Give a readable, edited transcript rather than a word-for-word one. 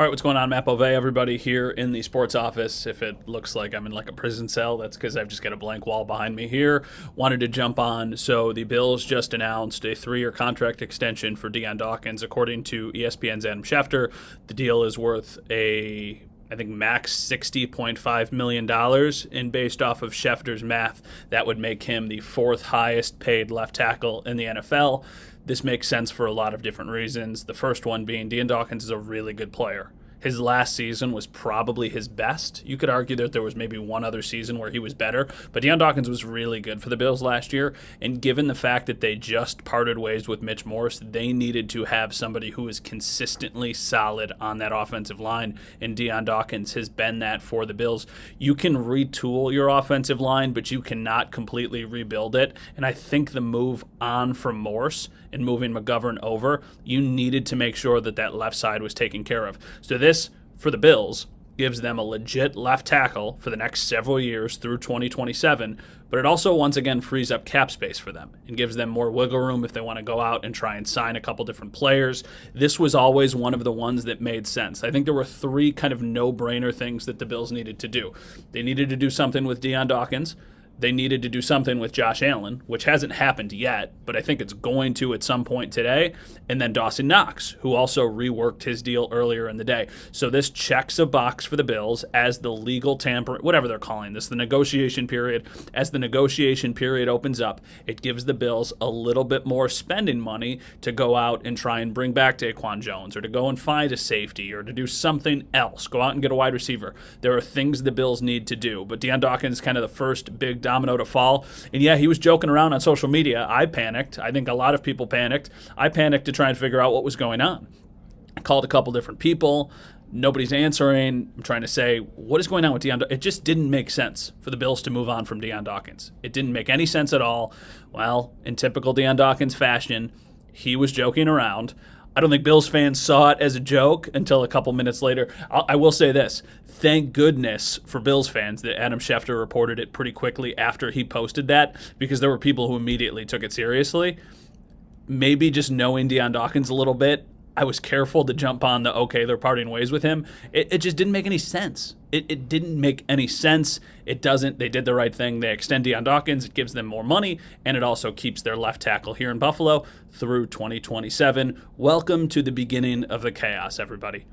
All right, what's going on? Matt Bove, everybody here in the sports office. If it looks like I'm in like a prison cell, that's because I've just got a blank wall behind me here. Wanted to jump on. So the Bills just announced a 3-year contract extension for Dion Dawkins. According to ESPN's Adam Schefter, the deal is worth I think max $60.5 million. And based off of Schefter's math, that would make him the fourth highest paid left tackle in the NFL. This makes sense for a lot of different reasons. The first one being Dion Dawkins is a really good player. His last season was probably his best. You could argue that there was maybe one other season where he was better, but Dion Dawkins was really good for the Bills last year. And given the fact that they just parted ways with Mitch Morse, they needed to have somebody who is consistently solid on that offensive line. And Dion Dawkins has been that for the Bills. You can retool your offensive line, but you cannot completely rebuild it. And I think the move on from Morse and moving McGovern over, you needed to make sure that that left side was taken care of. So this, for the Bills, gives them a legit left tackle for the next several years through 2027, but it also once again frees up cap space for them and gives them more wiggle room if they want to go out and try and sign a couple different players. This was always one of the ones that made sense. I think there were three kind of no-brainer things that the Bills needed to do. They needed to do something with Dion Dawkins. They needed to do something with Josh Allen, which hasn't happened yet, but I think it's going to at some point today. And then Dawson Knox, who also reworked his deal earlier in the day. So this checks a box for the Bills as the legal tampering, whatever they're calling this, the negotiation period. As the negotiation period opens up, it gives the Bills a little bit more spending money to go out and try and bring back Daquan Jones, or to go and find a safety, or to do something else. Go out and get a wide receiver. There are things the Bills need to do. But Dion Dawkins is kind of the first big domino to fall. And yeah, he was joking around on social media. I panicked. I think a lot of people panicked. I panicked to try and figure out what was going on. I called a couple different people. Nobody's answering. I'm trying to say, what is going on with Dion Dawkins? It just didn't make sense for the Bills to move on from Dion Dawkins. It didn't make any sense at all. Well, in typical Dion Dawkins fashion, he was joking around. I don't think Bills fans saw it as a joke until a couple minutes later. I will say this. Thank goodness for Bills fans that Adam Schefter reported it pretty quickly after he posted that, because there were people who immediately took it seriously. Maybe just knowing Dion Dawkins a little bit, I was careful to jump on the, okay, they're parting ways with him. It just didn't make any sense. It didn't make any sense. It doesn't. They did the right thing. They extend Dion Dawkins. It gives them more money, and it also keeps their left tackle here in Buffalo through 2027. Welcome to the beginning of the chaos, everybody.